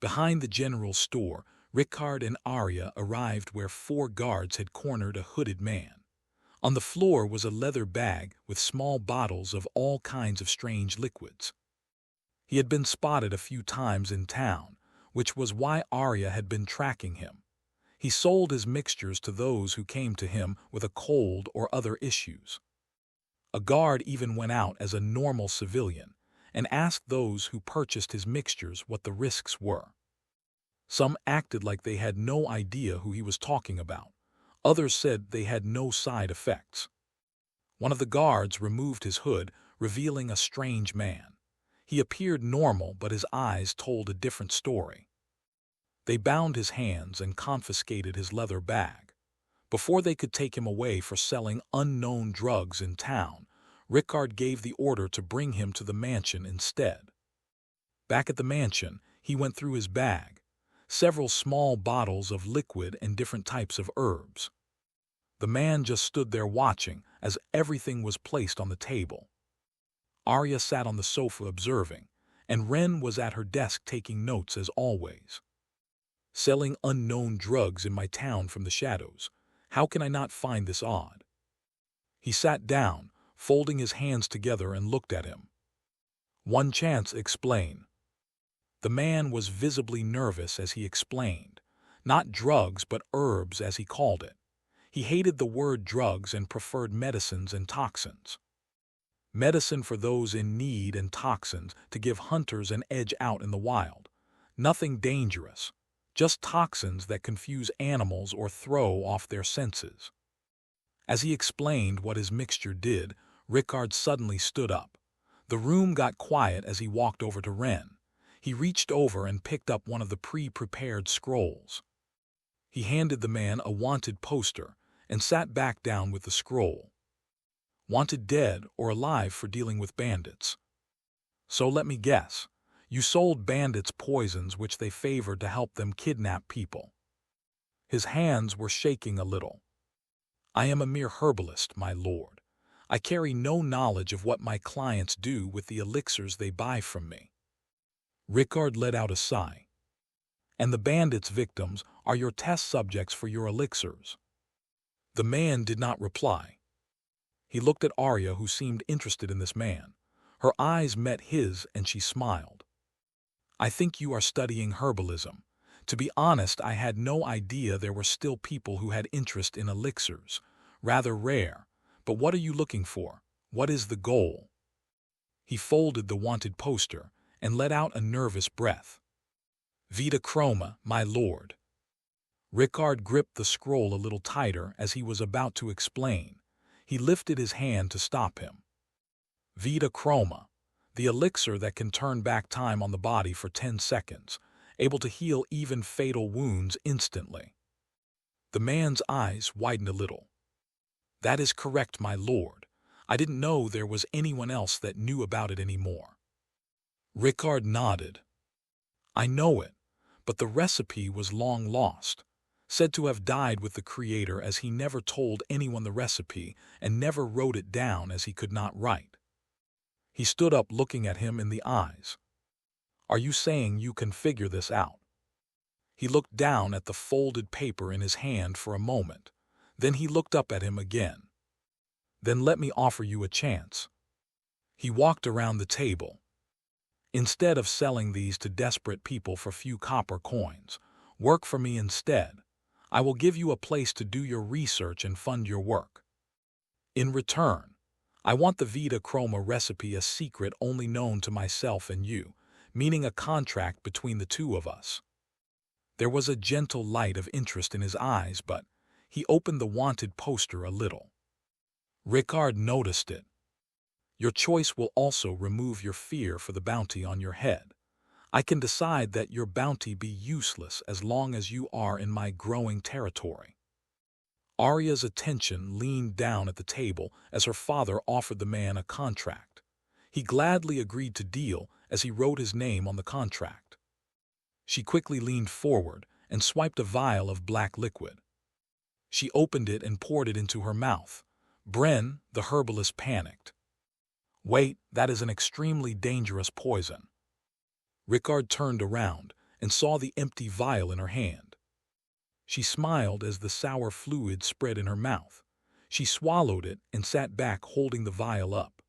Behind the general store, Rickard and Arya arrived where 4 guards had cornered a hooded man. On the floor was a leather bag with small bottles of all kinds of strange liquids. He had been spotted a few times in town, which was why Arya had been tracking him. He sold his mixtures to those who came to him with a cold or other issues. A guard even went out as a normal civilian and asked those who purchased his mixtures what the risks were. Some acted like they had no idea who he was talking about. Others said they had no side effects. One of the guards removed his hood, revealing a strange man. He appeared normal, but his eyes told a different story. They bound his hands and confiscated his leather bag. Before they could take him away for selling unknown drugs in town, Rickard gave the order to bring him to the mansion instead. Back at the mansion, he went through his bag. Several small bottles of liquid and different types of herbs. The man just stood there watching as everything was placed on the table. Arya sat on the sofa observing, and Ren was at her desk taking notes as always. Selling unknown drugs in my town from the shadows. How can I not find this odd? He sat down, folding his hands together and looked at him. One chance, explain. The man was visibly nervous as he explained. Not drugs, but herbs, as he called it. He hated the word drugs and preferred medicines and toxins. Medicine for those in need and toxins to give hunters an edge out in the wild. Nothing dangerous, just toxins that confuse animals or throw off their senses. As he explained what his mixture did, Rickard suddenly stood up. The room got quiet as he walked over to Ren. He reached over and picked up one of the pre-prepared scrolls. He handed the man a wanted poster and sat back down with the scroll. Wanted dead or alive for dealing with bandits. So let me guess, you sold bandits poisons which they favored to help them kidnap people. His hands were shaking a little. I am a mere herbalist, my lord. I carry no knowledge of what my clients do with the elixirs they buy from me. Rickard let out a sigh. And the bandits' victims are your test subjects for your elixirs. The man did not reply. He looked at Arya, who seemed interested in this man. Her eyes met his and she smiled. I think you are studying herbalism. To be honest, I had no idea there were still people who had interest in elixirs. Rather rare. But what are you looking for? What is the goal? He folded the wanted poster and let out a nervous breath. Vita Chroma, my lord. Rickard gripped the scroll a little tighter as he was about to explain. He lifted his hand to stop him. Vita Chroma, the elixir that can turn back time on the body for 10 seconds, able to heal even fatal wounds instantly. The man's eyes widened a little. That is correct, my lord. I didn't know there was anyone else that knew about it anymore. Rickard nodded. I know it, but the recipe was long lost. Said to have died with the creator as he never told anyone the recipe and never wrote it down as he could not write. He stood up looking at him in the eyes. Are you saying you can figure this out? He looked down at the folded paper in his hand for a moment. Then he looked up at him again. Then let me offer you a chance. He walked around the table. Instead of selling these to desperate people for few copper coins, work for me instead. I will give you a place to do your research and fund your work. In return, I want the Vita Chroma recipe a secret only known to myself and you, meaning a contract between the two of us. There was a gentle light of interest in his eyes, but he opened the wanted poster a little. Rickard noticed it. Your choice will also remove your fear for the bounty on your head. I can decide that your bounty be useless as long as you are in my growing territory. Arya's attention leaned down at the table as her father offered the man a contract. He gladly agreed to deal as he wrote his name on the contract. She quickly leaned forward and swiped a vial of black liquid. She opened it and poured it into her mouth. Bren, the herbalist, panicked. Wait, that is an extremely dangerous poison. Rickard turned around and saw the empty vial in her hand. She smiled as the sour fluid spread in her mouth. She swallowed it and sat back holding the vial up.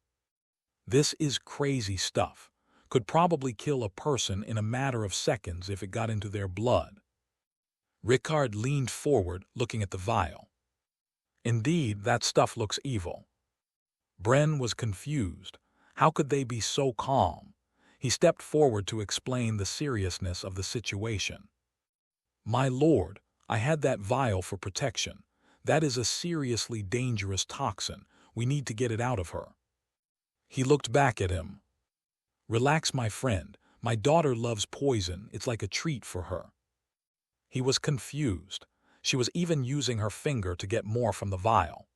This is crazy stuff. Could probably kill a person in a matter of seconds if it got into their blood. Rickard leaned forward, looking at the vial. Indeed, that stuff looks evil. Bren was confused. How could they be so calm? He stepped forward to explain the seriousness of the situation. My lord, I had that vial for protection. That is a seriously dangerous toxin. We need to get it out of her. He looked back at him. Relax, my friend. My daughter loves poison. It's like a treat for her. He was confused. She was even using her finger to get more from the vial.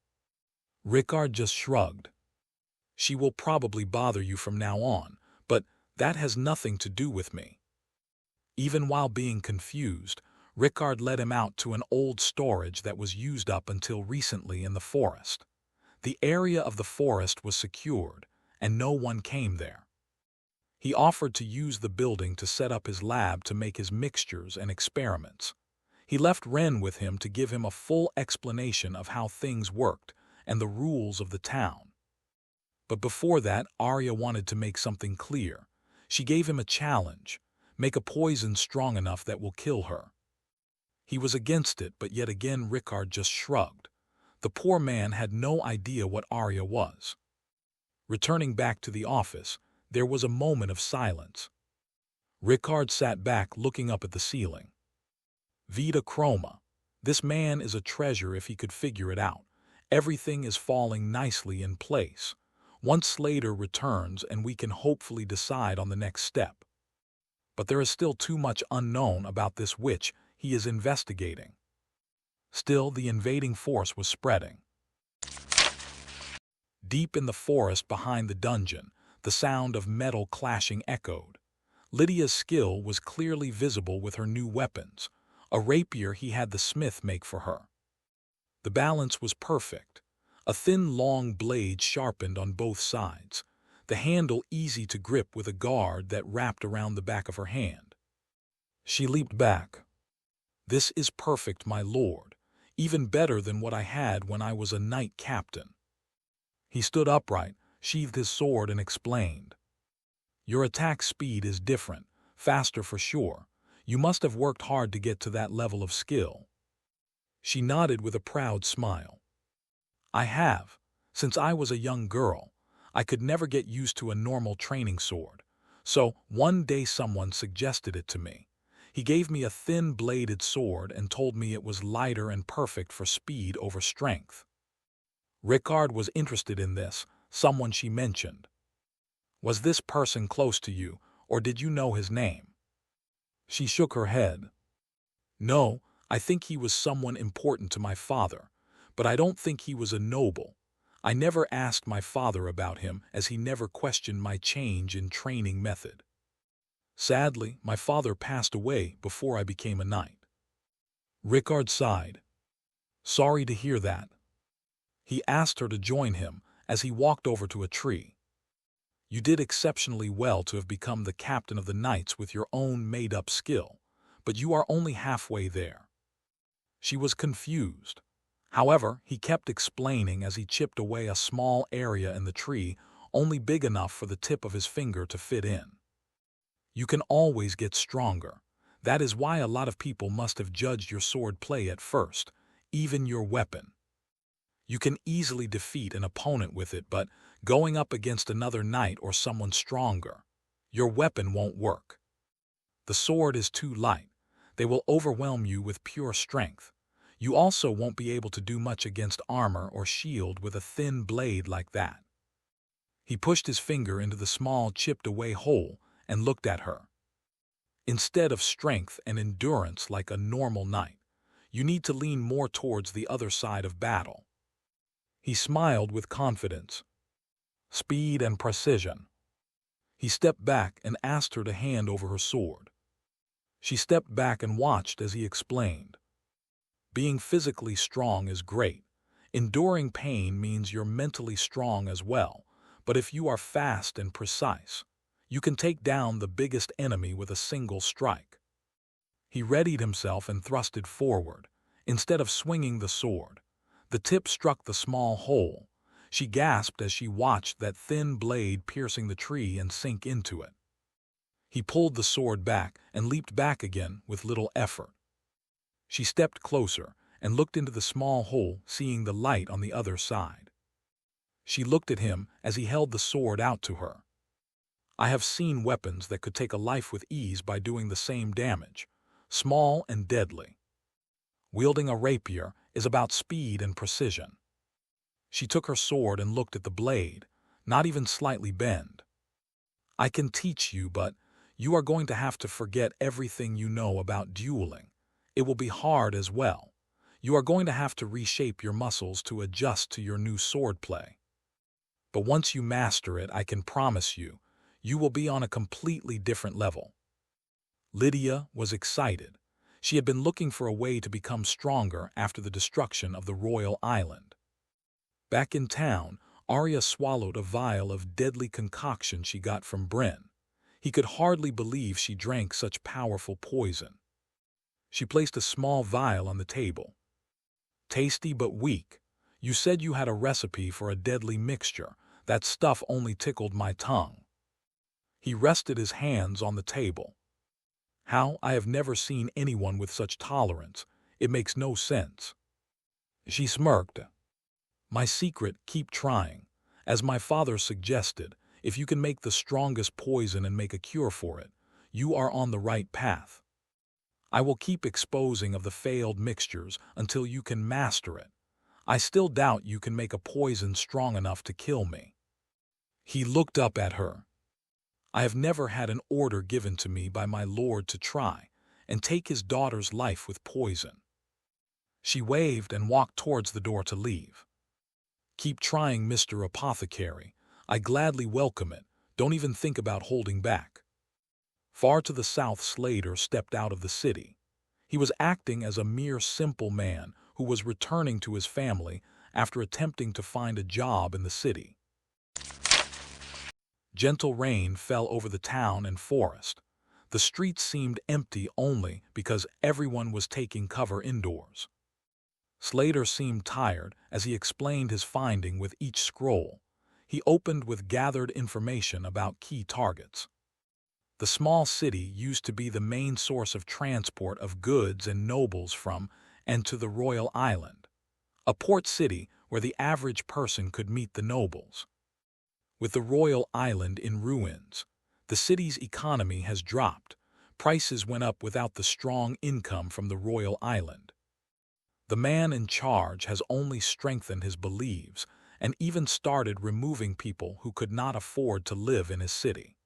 Rickard just shrugged. She will probably bother you from now on, but that has nothing to do with me. Even while being confused, Rickard led him out to an old storage that was used up until recently in the forest. The area of the forest was secured, and no one came there. He offered to use the building to set up his lab to make his mixtures and experiments. He left Ren with him to give him a full explanation of how things worked and the rules of the town. But before that, Arya wanted to make something clear. She gave him a challenge: make a poison strong enough that will kill her. He was against it, but yet again Rickard just shrugged. The poor man had no idea what Arya was. Returning back to the office, there was a moment of silence. Rickard sat back looking up at the ceiling. Vita Chroma. This man is a treasure if he could figure it out. Everything is falling nicely in place. Once Slater returns and we can hopefully decide on the next step. But there is still too much unknown about this witch he is investigating. Still, the invading force was spreading. Deep in the forest behind the dungeon, the sound of metal clashing echoed. Lydia's skill was clearly visible with her new weapons, a rapier he had the smith make for her. The balance was perfect. A thin, long blade sharpened on both sides, the handle easy to grip with a guard that wrapped around the back of her hand. She leaped back. This is perfect, my lord. Even better than what I had when I was a knight captain. He stood upright, sheathed his sword, and explained. Your attack speed is different, faster for sure. You must have worked hard to get to that level of skill. She nodded with a proud smile. I have. Since I was a young girl, I could never get used to a normal training sword. So one day someone suggested it to me. He gave me a thin-bladed sword and told me it was lighter and perfect for speed over strength. Rickard was interested in this, someone she mentioned. Was this person close to you, or did you know his name? She shook her head. No, I think he was someone important to my father, but I don't think he was a noble. I never asked my father about him, as he never questioned my change in training method. Sadly, my father passed away before I became a knight. Rickard sighed. Sorry to hear that. He asked her to join him as he walked over to a tree. You did exceptionally well to have become the captain of the knights with your own made-up skill, but you are only halfway there. She was confused. However, he kept explaining as he chipped away a small area in the tree, only big enough for the tip of his finger to fit in. You can always get stronger. That is why a lot of people must have judged your sword play at first, even your weapon. You can easily defeat an opponent with it, but going up against another knight or someone stronger, your weapon won't work. The sword is too light. They will overwhelm you with pure strength. You also won't be able to do much against armor or shield with a thin blade like that. He pushed his finger into the small chipped-away hole and looked at her. Instead of strength and endurance like a normal knight, you need to lean more towards the other side of battle. He smiled with confidence. Speed and precision. He stepped back and asked her to hand over her sword. She stepped back and watched as he explained. Being physically strong is great. Enduring pain means you're mentally strong as well, but if you are fast and precise, you can take down the biggest enemy with a single strike. He readied himself and thrusted forward. Instead of swinging the sword, the tip struck the small hole. She gasped as she watched that thin blade piercing the tree and sink into it. He pulled the sword back and leaped back again with little effort. She stepped closer and looked into the small hole, seeing the light on the other side. She looked at him as he held the sword out to her. I have seen weapons that could take a life with ease by doing the same damage, small and deadly. Wielding a rapier is about speed and precision. She took her sword and looked at the blade, not even slightly bent. I can teach you, but you are going to have to forget everything you know about dueling. It will be hard as well. You are going to have to reshape your muscles to adjust to your new swordplay. But once you master it, I can promise you, you will be on a completely different level. Lydia was excited. She had been looking for a way to become stronger after the destruction of the royal island. Back in town, Arya swallowed a vial of deadly concoction she got from Bryn. He could hardly believe she drank such powerful poison. She placed a small vial on the table. Tasty but weak. You said you had a recipe for a deadly mixture. That stuff only tickled my tongue. He rested his hands on the table. How? I have never seen anyone with such tolerance. It makes no sense. She smirked. My secret, keep trying. As my father suggested, if you can make the strongest poison and make a cure for it, you are on the right path. I will keep exposing of the failed mixtures until you can master it. I still doubt you can make a poison strong enough to kill me. He looked up at her. I have never had an order given to me by my lord to try and take his daughter's life with poison. She waved and walked towards the door to leave. Keep trying, Mr. Apothecary. I gladly welcome it. Don't even think about holding back. Far to the south, Slater stepped out of the city. He was acting as a mere simple man who was returning to his family after attempting to find a job in the city. Gentle rain fell over the town and forest. The streets seemed empty only because everyone was taking cover indoors. Slater seemed tired as he explained his finding with each scroll. He opened with gathered information about key targets. The small city used to be the main source of transport of goods and nobles from and to the royal island, a port city where the average person could meet the nobles. With the royal island in ruins, the city's economy has dropped. Prices went up without the strong income from the royal island. The man in charge has only strengthened his beliefs and even started removing people who could not afford to live in his city.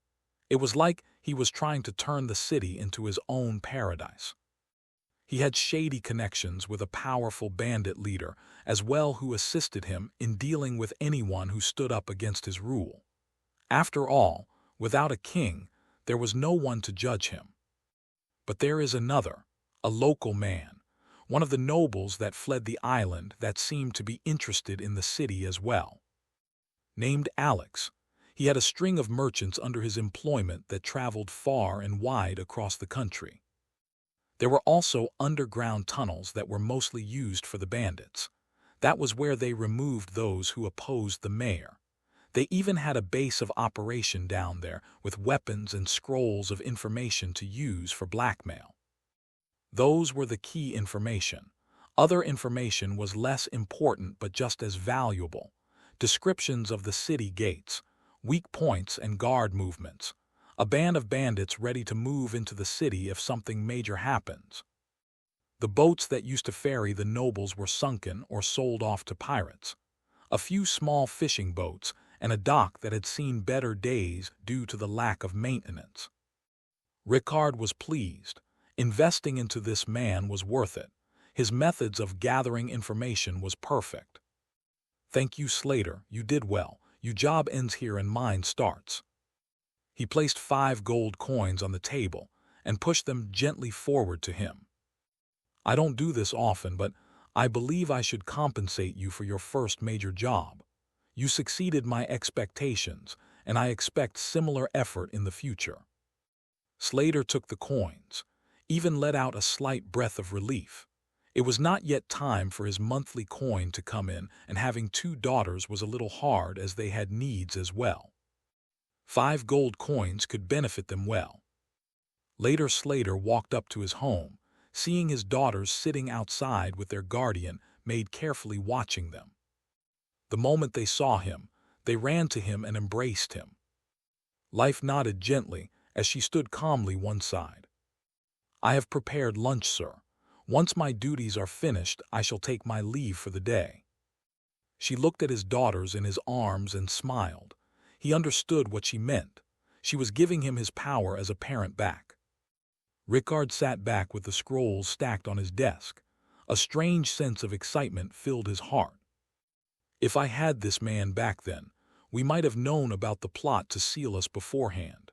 It was like he was trying to turn the city into his own paradise. He had shady connections with a powerful bandit leader as well who assisted him in dealing with anyone who stood up against his rule. After all, without a king, there was no one to judge him. But there is another, a local man, one of the nobles that fled the island that seemed to be interested in the city as well. Named Alex, he had a string of merchants under his employment that traveled far and wide across the country. There were also underground tunnels that were mostly used for the bandits. That was where they removed those who opposed the mayor. They even had a base of operation down there with weapons and scrolls of information to use for blackmail. Those were the key information. Other information was less important but just as valuable. Descriptions of the city gates, weak points and guard movements. A band of bandits ready to move into the city if something major happens. The boats that used to ferry the nobles were sunken or sold off to pirates. A few small fishing boats and a dock that had seen better days due to the lack of maintenance. Rickard was pleased. Investing into this man was worth it. His methods of gathering information was perfect. Thank you, Slater. You did well. Your job ends here and mine starts. He placed 5 gold coins on the table and pushed them gently forward to him. I don't do this often, but I believe I should compensate you for your first major job. You succeeded my expectations, and I expect similar effort in the future. Slater took the coins. even let out a slight breath of relief. It was not yet time for his monthly coin to come in, and having 2 daughters was a little hard as they had needs as well. 5 gold coins could benefit them well. Later Slater walked up to his home, seeing his daughters sitting outside with their guardian maid carefully watching them. The moment they saw him, they ran to him and embraced him. Life nodded gently as she stood calmly one side. "I have prepared lunch, sir. Once my duties are finished, I shall take my leave for the day." She looked at his daughters in his arms and smiled. He understood what she meant. She was giving him his power as a parent back. Rickard sat back with the scrolls stacked on his desk. A strange sense of excitement filled his heart. If I had this man back then, we might have known about the plot to seal us beforehand.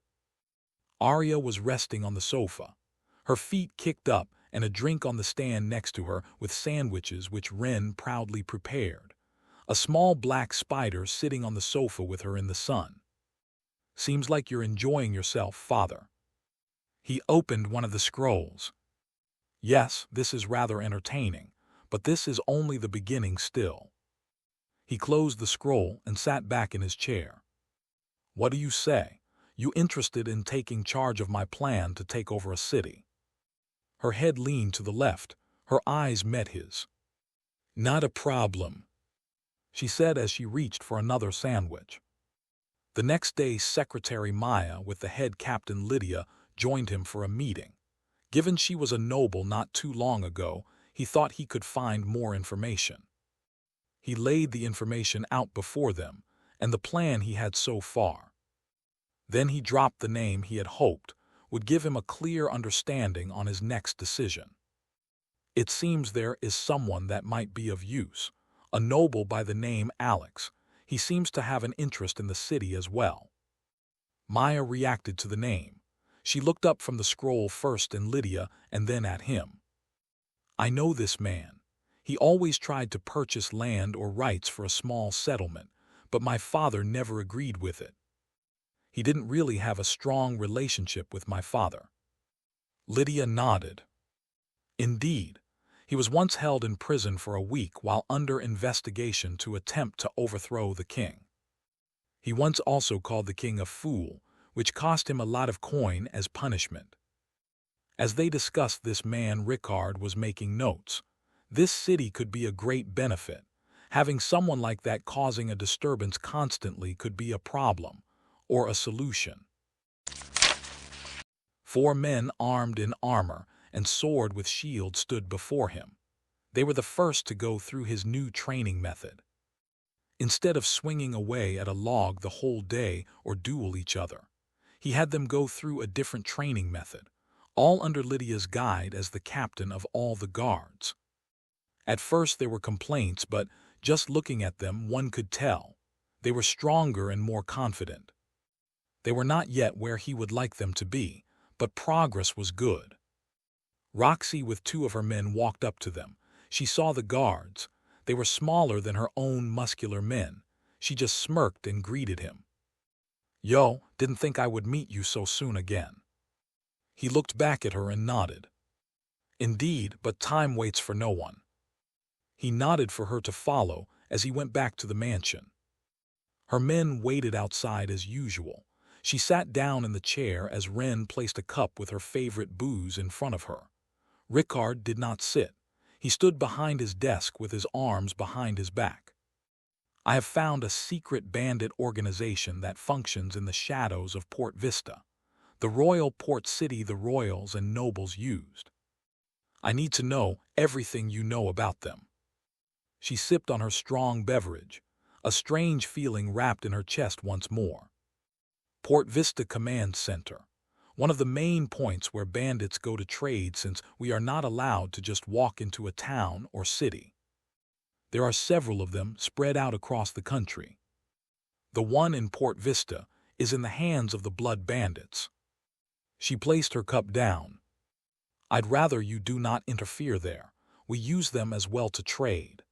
Arya was resting on the sofa, her feet kicked up and a drink on the stand next to her with sandwiches which Ren proudly prepared. A small black spider sitting on the sofa with her in the sun. "Seems like you're enjoying yourself, father." He opened one of the scrolls. "Yes, this is rather entertaining, but this is only the beginning still." He closed the scroll and sat back in his chair. "What do you say? You interested in taking charge of my plan to take over a city?" Her head leaned to the left, her eyes met his. "Not a problem," she said as she reached for another sandwich. The next day, Secretary Maya with the head captain Lydia joined him for a meeting. Given she was a noble not too long ago, he thought he could find more information. He laid the information out before them, and the plan he had so far. Then he dropped the name he had hoped would give him a clear understanding on his next decision. "It seems there is someone that might be of use, a noble by the name Alex. He seems to have an interest in the city as well." Maya reacted to the name. She looked up from the scroll first in Lydia and then at him. "I know this man. He always tried to purchase land or rights for a small settlement, but my father never agreed with it. He didn't really have a strong relationship with my father." Lydia nodded. "Indeed. He was once held in prison for a week while under investigation to attempt to overthrow the king. He once also called the king a fool, which cost him a lot of coin as punishment." As they discussed this man, Rickard was making notes. This city could be a great benefit. Having someone like that causing a disturbance constantly could be a problem, or a solution. 4 men armed in armor and sword with shield stood before him. They were the first to go through his new training method. Instead of swinging away at a log the whole day or duel each other, he had them go through a different training method, all under Lydia's guide as the captain of all the guards. At first there were complaints, but just looking at them one could tell. They were stronger and more confident. They were not yet where he would like them to be, but progress was good. Roxy with 2 of her men walked up to them. She saw the guards. They were smaller than her own muscular men. She just smirked and greeted him. "Yo, didn't think I would meet you so soon again." He looked back at her and nodded. "Indeed, but time waits for no one." He nodded for her to follow as he went back to the mansion. Her men waited outside as usual. She sat down in the chair as Ren placed a cup with her favorite booze in front of her. Rickard did not sit. He stood behind his desk with his arms behind his back. "I have found a secret bandit organization that functions in the shadows of Port Vista, the royal port city the royals and nobles used. I need to know everything you know about them." She sipped on her strong beverage, a strange feeling wrapped in her chest once more. Port Vista Command Center, one of the main points where bandits go to trade since we are not allowed to just walk into a town or city. There are several of them spread out across the country. The one in Port Vista is in the hands of the Blood Bandits. She placed her cup down. "I'd rather you do not interfere there. We use them as well to trade."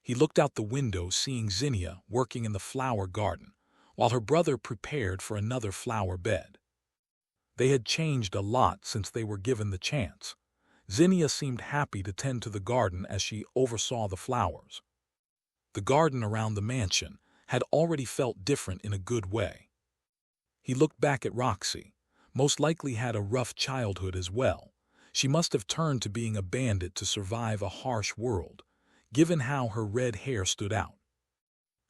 He looked out the window, seeing Zinnia working in the flower garden, while her brother prepared for another flower bed. They had changed a lot since they were given the chance. Zinnia seemed happy to tend to the garden as she oversaw the flowers. The garden around the mansion had already felt different in a good way. He looked back at Roxy. Most likely had a rough childhood as well. She must have turned to being a bandit to survive a harsh world, given how her red hair stood out.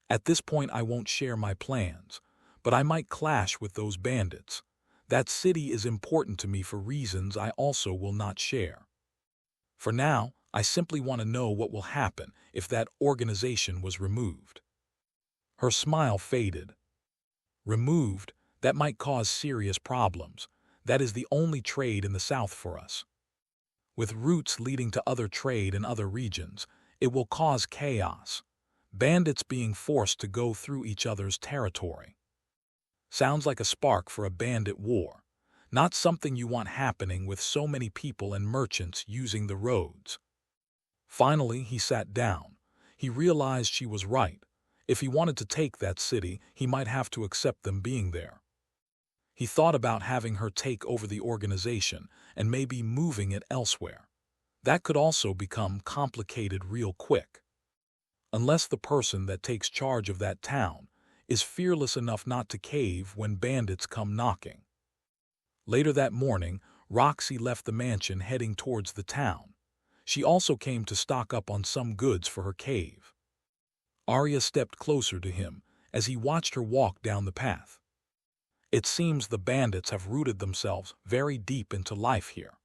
At this point I won't share my plans, but I might clash with those bandits. That city is important to me for reasons I also will not share. For now, I simply want to know what will happen if that organization was removed. Her smile faded. Removed, that might cause serious problems. That is the only trade in the south for us. With routes leading to other trade in other regions, it will cause chaos. Bandits being forced to go through each other's territory. Sounds like a spark for a bandit war. Not something you want happening with so many people and merchants using the roads. Finally, he sat down. He realized she was right. If he wanted to take that city, he might have to accept them being there. He thought about having her take over the organization and maybe moving it elsewhere. That could also become complicated real quick. Unless the person that takes charge of that town is fearless enough not to cave when bandits come knocking. Later that morning, Roxy left the mansion heading towards the town. She also came to stock up on some goods for her cave. Arya stepped closer to him as he watched her walk down the path. It seems the bandits have rooted themselves very deep into life here.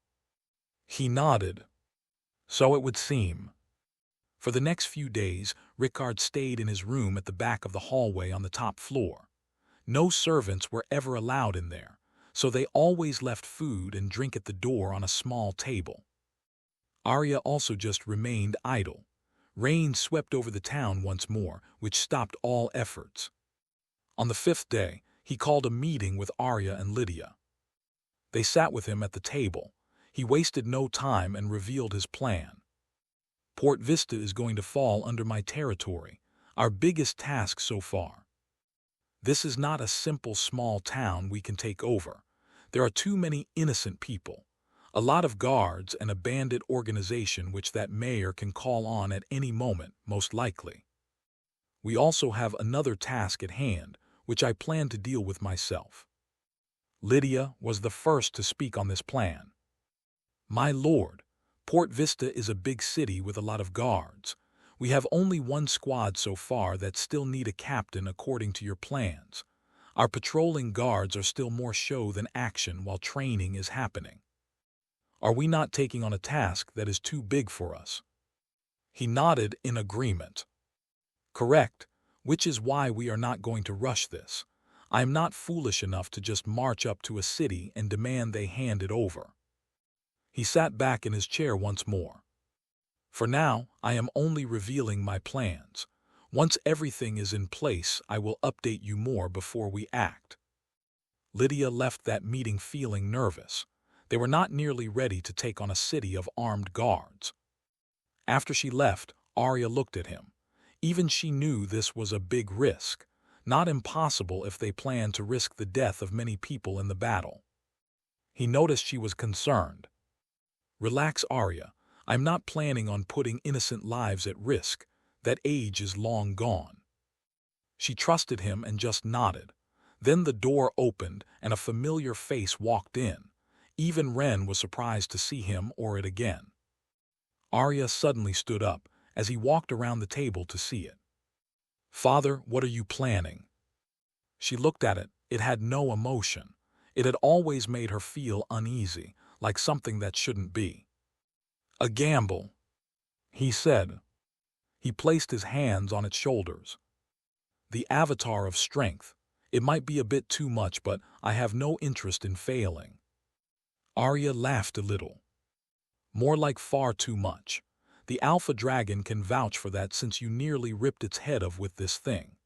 He nodded. So it would seem. For the next few days, Rickard stayed in his room at the back of the hallway on the top floor. No servants were ever allowed in there, so they always left food and drink at the door on a small table. Arya also just remained idle. Rain swept over the town once more, which stopped all efforts. On the 5th day, he called a meeting with Arya and Lydia. They sat with him at the table. He wasted no time and revealed his plan. Port Vista is going to fall under my territory, our biggest task so far. This is not a simple small town we can take over. There are too many innocent people, a lot of guards and a bandit organization which that mayor can call on at any moment, most likely. We also have another task at hand, which I plan to deal with myself. Lydia was the first to speak on this plan. My lord, Port Vista is a big city with a lot of guards. We have only one squad so far that still need a captain according to your plans. Our patrolling guards are still more show than action while training is happening. Are we not taking on a task that is too big for us? He nodded in agreement. Correct, which is why we are not going to rush this. I am not foolish enough to just march up to a city and demand they hand it over. He sat back in his chair once more. For now, I am only revealing my plans. Once everything is in place, I will update you more before we act. Lydia left that meeting feeling nervous. They were not nearly ready to take on a city of armed guards. After she left, Arya looked at him. Even she knew this was a big risk. Not impossible if they planned to risk the death of many people in the battle. He noticed she was concerned. Relax, Arya. I'm not planning on putting innocent lives at risk. That age is long gone. She trusted him and just nodded. Then the door opened and a familiar face walked in. Even Ren was surprised to see him or it again. Arya suddenly stood up as he walked around the table to see it. Father, what are you planning? She looked at it. It had no emotion. It had always made her feel uneasy, like something that shouldn't be. A gamble, he said. He placed his hands on its shoulders. The avatar of strength. It might be a bit too much, but I have no interest in failing. Arya laughed a little. More like far too much. The Alpha Dragon can vouch for that since you nearly ripped its head off with this thing.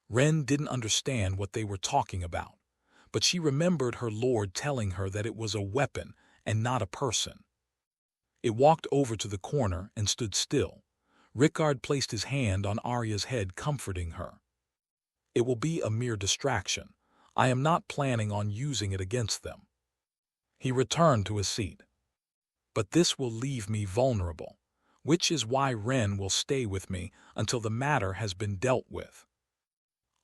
Ren didn't understand what they were talking about, but she remembered her lord telling her that it was a weapon and not a person. It walked over to the corner and stood still. Rickard placed his hand on Arya's head, comforting her. It will be a mere distraction. I am not planning on using it against them." He returned to his seat. "But this will leave me vulnerable, which is why Ren will stay with me until the matter has been dealt with."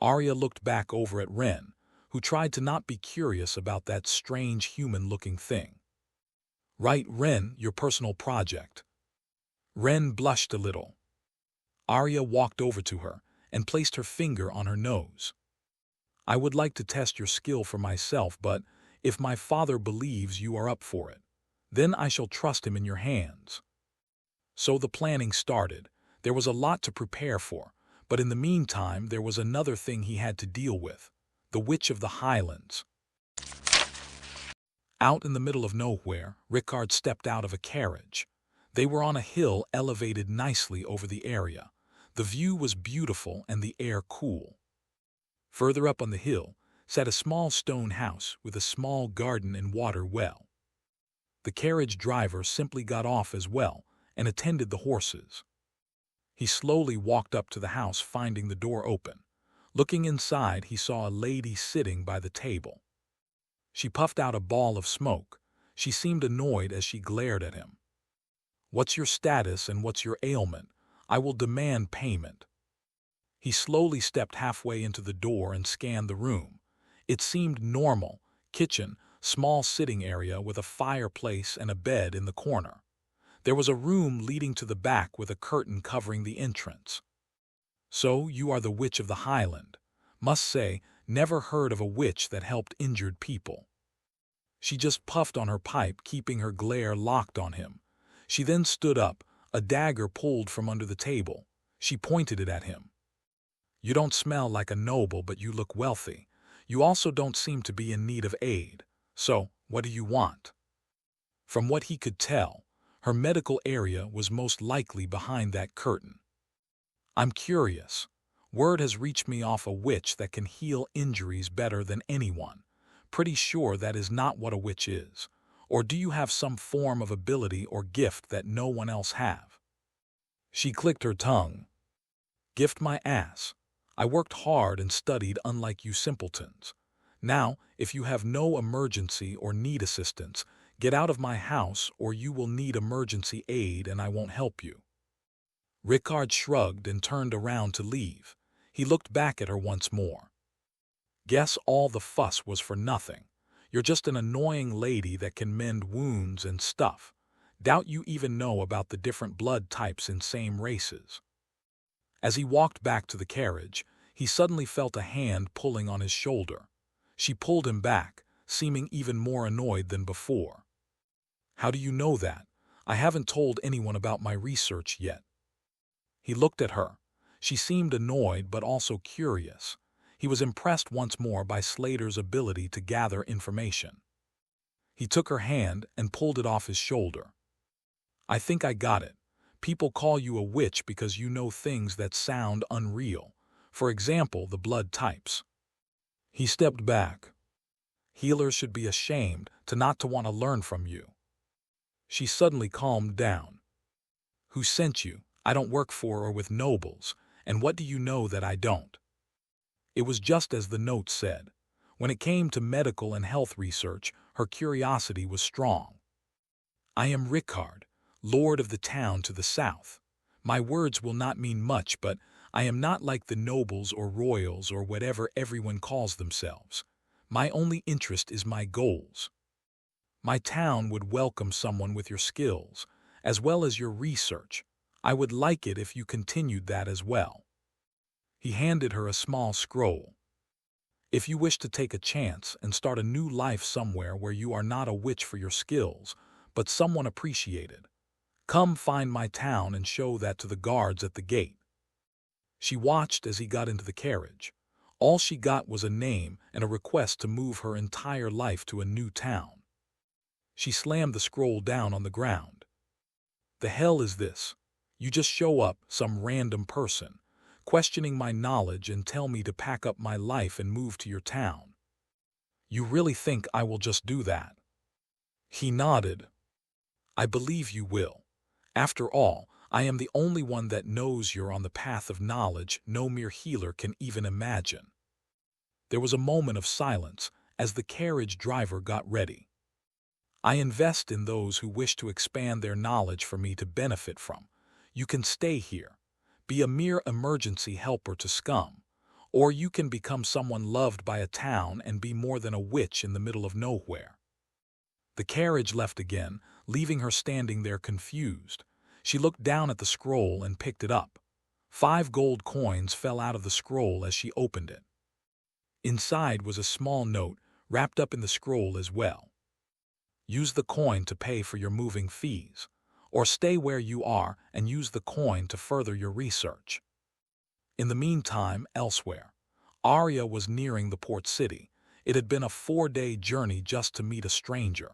Arya looked back over at Ren, who tried to not be curious about that strange human-looking thing. "Right, Ren, your personal project." Ren blushed a little. Arya walked over to her and placed her finger on her nose. "I would like to test your skill for myself, but if my father believes you are up for it, then I shall trust him in your hands." So the planning started. There was a lot to prepare for, but in the meantime there was another thing he had to deal with: the Witch of the Highlands. Out in the middle of nowhere, Rickard stepped out of a carriage. They were on a hill elevated nicely over the area. The view was beautiful and the air cool. Further up on the hill sat a small stone house with a small garden and water well. The carriage driver simply got off as well and attended the horses. He slowly walked up to the house, finding the door open. Looking inside, he saw a lady sitting by the table. She puffed out a ball of smoke. She seemed annoyed as she glared at him. "What's your status and what's your ailment? I will demand payment." He slowly stepped halfway into the door and scanned the room. It seemed normal: kitchen, small sitting area with a fireplace and a bed in the corner. There was a room leading to the back with a curtain covering the entrance. "So you are the Witch of the Highland. Must say, never heard of a witch that helped injured people." She just puffed on her pipe, keeping her glare locked on him. She then stood up, a dagger pulled from under the table. She pointed it at him. "You don't smell like a noble, but you look wealthy. You also don't seem to be in need of aid. So, what do you want?" From what he could tell, her medical area was most likely behind that curtain. "I'm curious. Word has reached me off a witch that can heal injuries better than anyone. Pretty sure that is not what a witch is. Or do you have some form of ability or gift that no one else have?" She clicked her tongue. "Gift my ass. I worked hard and studied unlike you simpletons. Now, if you have no emergency or need assistance, get out of my house or you will need emergency aid and I won't help you." Rickard shrugged and turned around to leave. He looked back at her once more. "Guess all the fuss was for nothing. You're just an annoying lady that can mend wounds and stuff. Doubt you even know about the different blood types in same races." As he walked back to the carriage, he suddenly felt a hand pulling on his shoulder. She pulled him back, seeming even more annoyed than before. "How do you know that? I haven't told anyone about my research yet." He looked at her. She seemed annoyed but also curious. He was impressed once more by Slater's ability to gather information. He took her hand and pulled it off his shoulder. "I think I got it. People call you a witch because you know things that sound unreal. For example, the blood types." He stepped back. "Healers should be ashamed to not want to learn from you." She suddenly calmed down. "Who sent you? I don't work for or with nobles, and what do you know that I don't?" It was just as the note said. When it came to medical and health research, her curiosity was strong. "I am Rickard, lord of the town to the south. My words will not mean much, but I am not like the nobles or royals or whatever everyone calls themselves. My only interest is my goals. My town would welcome someone with your skills, as well as your research. I would like it if you continued that as well." He handed her a small scroll. "If you wish to take a chance and start a new life somewhere where you are not a witch for your skills, but someone appreciated, come find my town and show that to the guards at the gate." She watched as he got into the carriage. All she got was a name and a request to move her entire life to a new town. She slammed the scroll down on the ground. "The hell is this? You just show up, some random person, questioning my knowledge and tell me to pack up my life and move to your town. You really think I will just do that?" He nodded. "I believe you will. After all, I am the only one that knows you're on the path of knowledge no mere healer can even imagine." There was a moment of silence as the carriage driver got ready. I invest in those who wish to expand their knowledge for me to benefit from. You can stay here, be a mere emergency helper to scum, or you can become someone loved by a town and be more than a witch in the middle of nowhere. The carriage left again, leaving her standing there confused. She looked down at the scroll and picked it up. 5 gold coins fell out of the scroll as she opened it. Inside was a small note wrapped up in the scroll as well. Use the coin to pay for your moving fees, or stay where you are and use the coin to further your research. In the meantime, elsewhere, Arya was nearing the port city. It had been a 4-day journey just to meet a stranger.